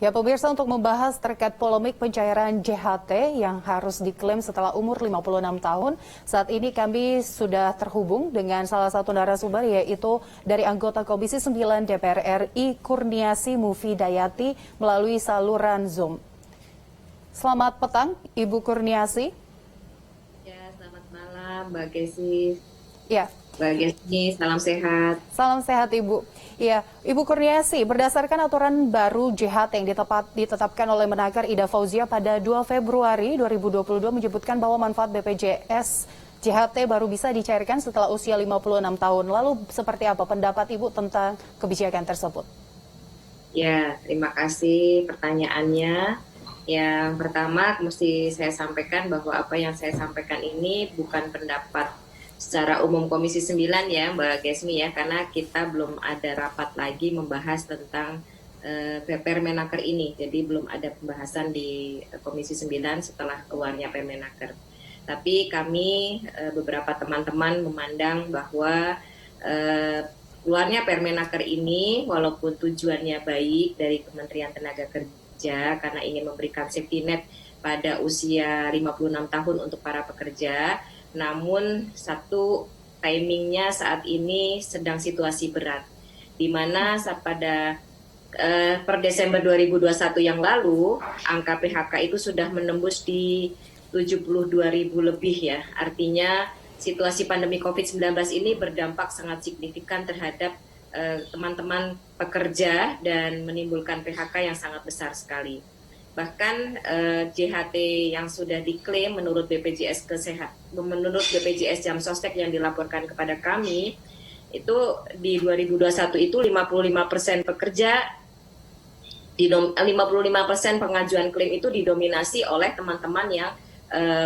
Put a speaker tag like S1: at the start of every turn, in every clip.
S1: Ya pemirsa, untuk membahas terkait polemik pencairan JHT yang harus diklaim setelah umur 56 tahun, saat ini kami sudah terhubung dengan salah satu narasumber yaitu dari anggota Komisi 9 DPR RI Kurniasi Mufidayati melalui saluran Zoom. Selamat petang, Ibu Kurniasi.
S2: Ya, selamat malam Mbak Gesi.
S1: Ya.
S2: Mbak Gesi, salam sehat.
S1: Salam sehat Ibu. Ya, Ibu Kurniasi, berdasarkan aturan baru JHT yang ditetapkan oleh Menaker Ida Fauzia pada 2 Februari 2022 menyebutkan bahwa manfaat BPJS JHT baru bisa dicairkan setelah usia 56 tahun. Lalu seperti apa pendapat Ibu tentang kebijakan tersebut?
S2: Ya, terima kasih pertanyaannya. Yang pertama, mesti saya sampaikan bahwa apa yang saya sampaikan ini bukan pendapat secara umum Komisi 9 ya Mbak Gesmi ya, karena kita belum ada rapat lagi membahas tentang Permenaker ini. Jadi belum ada pembahasan di Komisi 9 setelah keluarnya Permenaker. Tapi kami beberapa teman-teman memandang bahwa keluarnya Permenaker ini walaupun tujuannya baik dari Kementerian Tenaga Kerja karena ingin memberikan safety net pada usia 56 tahun untuk para pekerja, namun satu timingnya saat ini sedang situasi berat, di mana pada per Desember 2021 yang lalu angka PHK itu sudah menembus di 72.000 lebih ya. Artinya situasi pandemi COVID-19 ini berdampak sangat signifikan terhadap teman-teman pekerja dan menimbulkan PHK yang sangat besar sekali. Bahkan JHT yang sudah diklaim menurut BPJS Jamsostek yang dilaporkan kepada kami itu di 2021 itu 55% pekerja 55% pengajuan klaim itu didominasi oleh teman-teman yang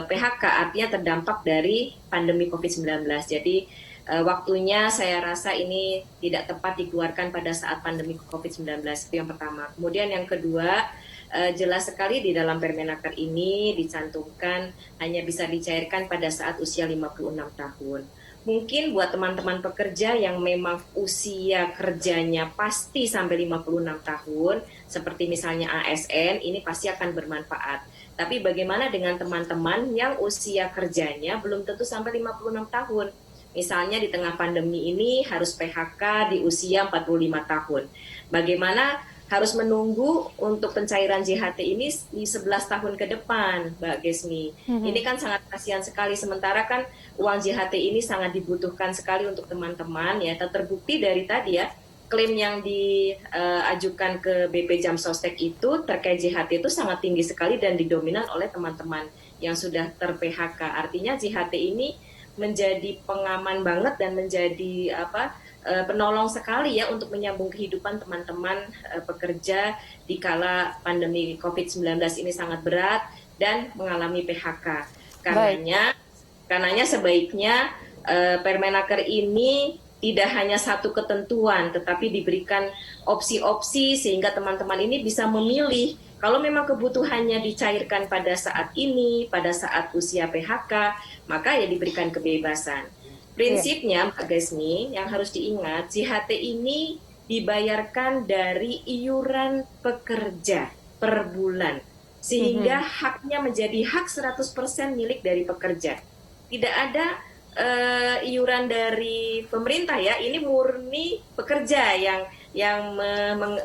S2: PHK, artinya terdampak dari pandemi COVID-19. Jadi waktunya saya rasa ini tidak tepat dikeluarkan pada saat pandemi COVID-19, itu yang pertama. Kemudian yang kedua, jelas sekali di dalam Permenaker ini dicantumkan hanya bisa dicairkan pada saat usia 56 tahun. Mungkin buat teman-teman pekerja yang memang usia kerjanya pasti sampai 56 tahun, seperti misalnya ASN, ini pasti akan bermanfaat. Tapi bagaimana dengan teman-teman yang usia kerjanya belum tentu sampai 56 tahun? Misalnya di tengah pandemi ini harus PHK di usia 45 tahun. Bagaimana harus menunggu untuk pencairan JHT ini di 11 tahun ke depan, Mbak Gesmi. Ini kan sangat kasihan sekali, sementara kan uang JHT ini sangat dibutuhkan sekali untuk teman-teman ya. Terbukti dari tadi ya, klaim yang diajukan ke BP Jamsostek itu terkait JHT itu sangat tinggi sekali dan didominan oleh teman-teman yang sudah ter-PHK. Artinya JHT ini menjadi pengaman banget dan menjadi penolong sekali ya untuk menyambung kehidupan teman-teman pekerja di kala pandemi COVID-19 ini sangat berat dan mengalami PHK. Karenanya sebaiknya Permenaker ini tidak hanya satu ketentuan, tetapi diberikan opsi-opsi sehingga teman-teman ini bisa memilih. Kalau memang kebutuhannya dicairkan pada saat ini, pada saat usia PHK, maka ya diberikan kebebasan. Prinsipnya, Mbak Gesmi, yang harus diingat, JHT ini dibayarkan dari iuran pekerja per bulan. Sehingga haknya menjadi hak 100% milik dari pekerja. Tidak ada iuran dari pemerintah ya, ini murni pekerja yang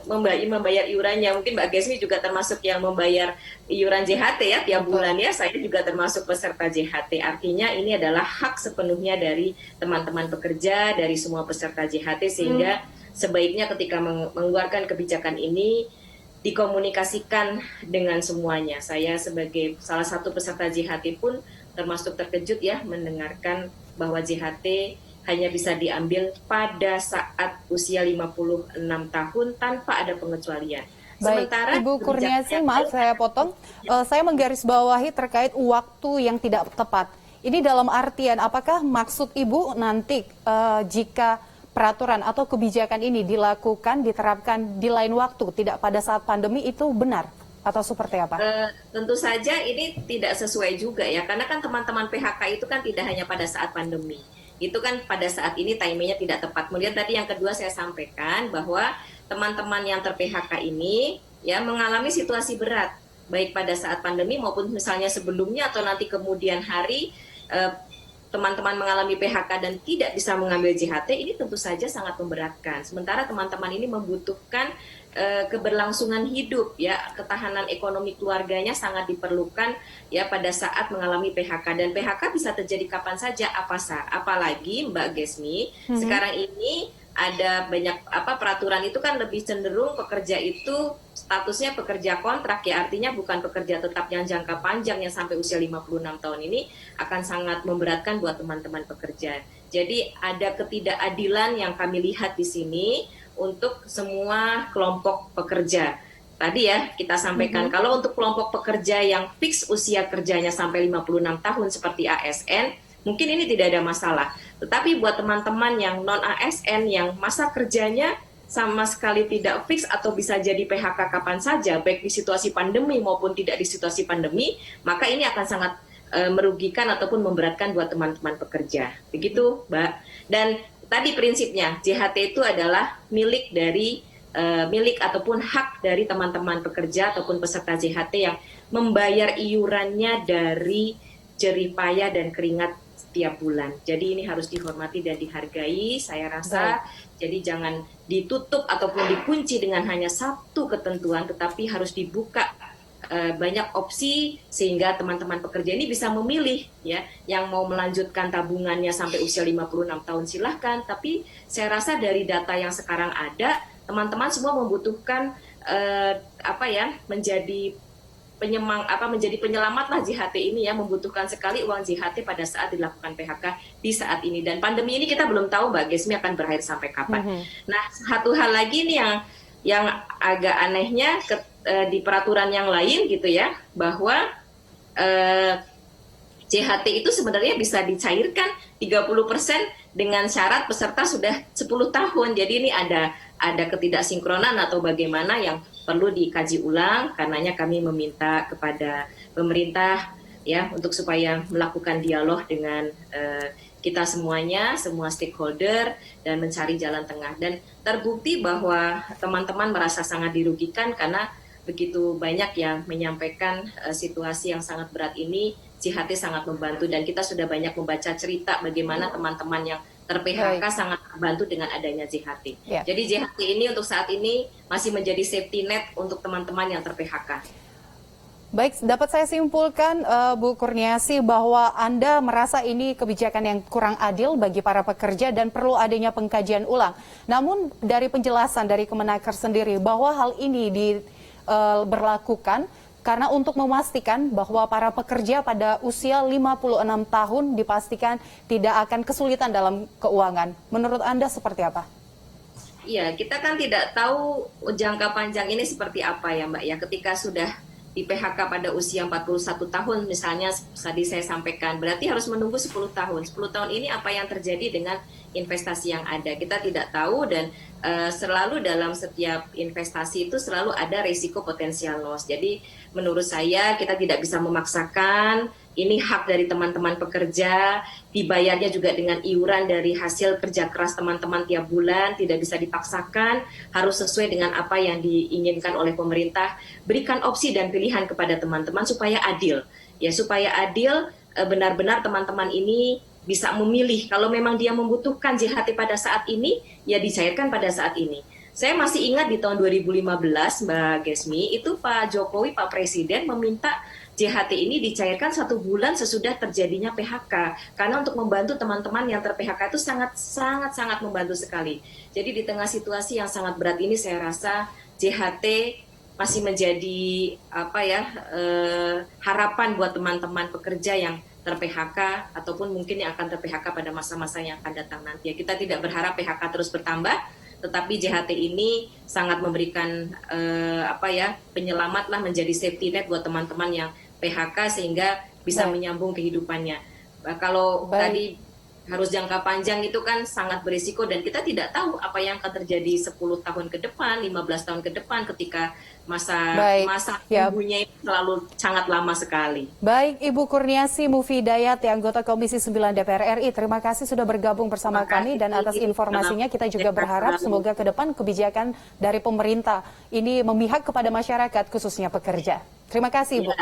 S2: membayar iurannya. Mungkin Mbak Gesmi juga termasuk yang membayar iuran JHT ya tiap bulan ya. Saya juga termasuk peserta JHT. Artinya ini adalah hak sepenuhnya dari teman-teman pekerja, dari semua peserta JHT, sehingga sebaiknya ketika mengeluarkan kebijakan ini dikomunikasikan dengan semuanya. Saya sebagai salah satu peserta JHT pun termasuk terkejut ya mendengarkan bahwa JHT hanya bisa diambil pada saat usia 56 tahun tanpa ada pengecualian.
S1: Baik, Ibu Kurniasi, maaf saya potong. Saya menggarisbawahi terkait waktu yang tidak tepat. Ini dalam artian apakah maksud Ibu nanti jika peraturan atau kebijakan ini dilakukan, diterapkan di lain waktu, tidak pada saat pandemi, itu benar? Atau seperti apa?
S2: Tentu saja ini tidak sesuai juga ya, karena kan teman-teman PHK itu kan tidak hanya pada saat pandemi. Itu kan pada saat ini timingnya tidak tepat. Kemudian tadi yang kedua saya sampaikan bahwa teman-teman yang ter-PHK ini ya mengalami situasi berat, baik pada saat pandemi maupun misalnya sebelumnya atau nanti kemudian hari teman-teman mengalami PHK dan tidak bisa mengambil JHT, ini tentu saja sangat memberatkan. Sementara teman-teman ini membutuhkan keberlangsungan hidup, ya, ketahanan ekonomi keluarganya sangat diperlukan ya pada saat mengalami PHK, dan PHK bisa terjadi kapan saja, apalagi Mbak Gesmi, sekarang ini ada banyak peraturan itu kan lebih cenderung pekerja itu statusnya pekerja kontrak, ya, artinya bukan pekerja tetap yang jangka panjang yang sampai usia 56 tahun ini akan sangat memberatkan buat teman-teman pekerja. Jadi ada ketidakadilan yang kami lihat di sini untuk semua kelompok pekerja. Tadi ya kita sampaikan, kalau untuk kelompok pekerja yang fix usia kerjanya sampai 56 tahun seperti ASN, mungkin ini tidak ada masalah. Tetapi buat teman-teman yang non-ASN yang masa kerjanya sama sekali tidak fix atau bisa jadi PHK kapan saja, baik di situasi pandemi maupun tidak di situasi pandemi, maka ini akan sangat merugikan ataupun memberatkan buat teman-teman pekerja. Begitu, Mbak. Dan tadi prinsipnya JHT itu adalah milik ataupun hak dari teman-teman pekerja ataupun peserta JHT yang membayar iurannya dari jerih payah dan keringat setiap bulan. Jadi ini harus dihormati dan dihargai, saya rasa. Jadi jangan ditutup ataupun dikunci dengan hanya satu ketentuan, tetapi harus dibuka banyak opsi sehingga teman-teman pekerja ini bisa memilih, ya, yang mau melanjutkan tabungannya sampai usia 56 tahun silahkan, tapi saya rasa dari data yang sekarang ada, teman-teman semua membutuhkan menjadi penyelamat lah JHT ini, ya, membutuhkan sekali uang JHT pada saat dilakukan PHK di saat ini, dan pandemi ini kita belum tahu Mbak Gesmi akan berakhir sampai kapan. Nah, satu hal lagi nih yang agak anehnya di peraturan yang lain gitu, ya, bahwa JHT itu sebenarnya bisa dicairkan 30% dengan syarat peserta sudah 10 tahun. Jadi ini ada ketidaksinkronan atau bagaimana yang perlu dikaji ulang. Karenanya kami meminta kepada pemerintah, ya, untuk supaya melakukan dialog dengan kita semuanya, semua stakeholder, dan mencari jalan tengah. Dan terbukti bahwa teman-teman merasa sangat dirugikan karena begitu banyak yang menyampaikan situasi yang sangat berat ini. JHT sangat membantu, dan kita sudah banyak membaca cerita bagaimana teman-teman yang ter-PHK sangat terbantu dengan adanya JHT. Jadi JHT ini untuk saat ini masih menjadi safety net untuk teman-teman yang ter-PHK.
S1: Baik, dapat saya simpulkan Bu Kurniasi bahwa Anda merasa ini kebijakan yang kurang adil bagi para pekerja dan perlu adanya pengkajian ulang. Namun dari penjelasan dari Kemenaker sendiri bahwa hal ini diberlakukan karena untuk memastikan bahwa para pekerja pada usia 56 tahun dipastikan tidak akan kesulitan dalam keuangan. Menurut Anda seperti apa?
S2: Iya, kita kan tidak tahu jangka panjang ini seperti apa, ya, Mbak, ya, ketika sudah di PHK pada usia 41 tahun misalnya tadi saya sampaikan, berarti harus menunggu 10 tahun. 10 tahun ini apa yang terjadi dengan investasi yang ada? Kita tidak tahu, dan selalu dalam setiap investasi itu selalu ada risiko potensial loss. Jadi menurut saya kita tidak bisa memaksakan, ini hak dari teman-teman pekerja, dibayarnya juga dengan iuran dari hasil kerja keras teman-teman tiap bulan, tidak bisa dipaksakan, harus sesuai dengan apa yang diinginkan oleh pemerintah. Berikan opsi dan pilihan kepada teman-teman supaya adil, ya, supaya adil, benar-benar teman-teman ini bisa memilih. Kalau memang dia membutuhkan JHT pada saat ini, ya dicairkan pada saat ini. Saya masih ingat di tahun 2015, Mbak Gesmi, itu Pak Jokowi, Pak Presiden meminta JHT ini dicairkan 1 bulan sesudah terjadinya PHK. Karena untuk membantu teman-teman yang ter-PHK itu sangat membantu sekali. Jadi di tengah situasi yang sangat berat ini, saya rasa JHT masih menjadi harapan buat teman-teman pekerja yang ter-PHK ataupun mungkin yang akan ter-PHK pada masa-masa yang akan datang nanti. Kita tidak berharap PHK terus bertambah, tetapi JHT ini sangat memberikan penyelamat lah, menjadi safety net buat teman-teman yang PHK sehingga bisa menyambung kehidupannya. Kalau tadi harus jangka panjang itu kan sangat berisiko dan kita tidak tahu apa yang akan terjadi 10 tahun ke depan, 15 tahun ke depan ketika masa
S1: Baik. Ya.
S2: tunggunya itu selalu sangat lama sekali.
S1: Baik, Ibu Kurniasi Mufidayat, anggota Komisi 9 DPR RI, terima kasih sudah bergabung bersama kami dan atas informasinya kita juga berharap semoga ke depan kebijakan dari pemerintah ini memihak kepada masyarakat khususnya pekerja. Terima kasih, Bu.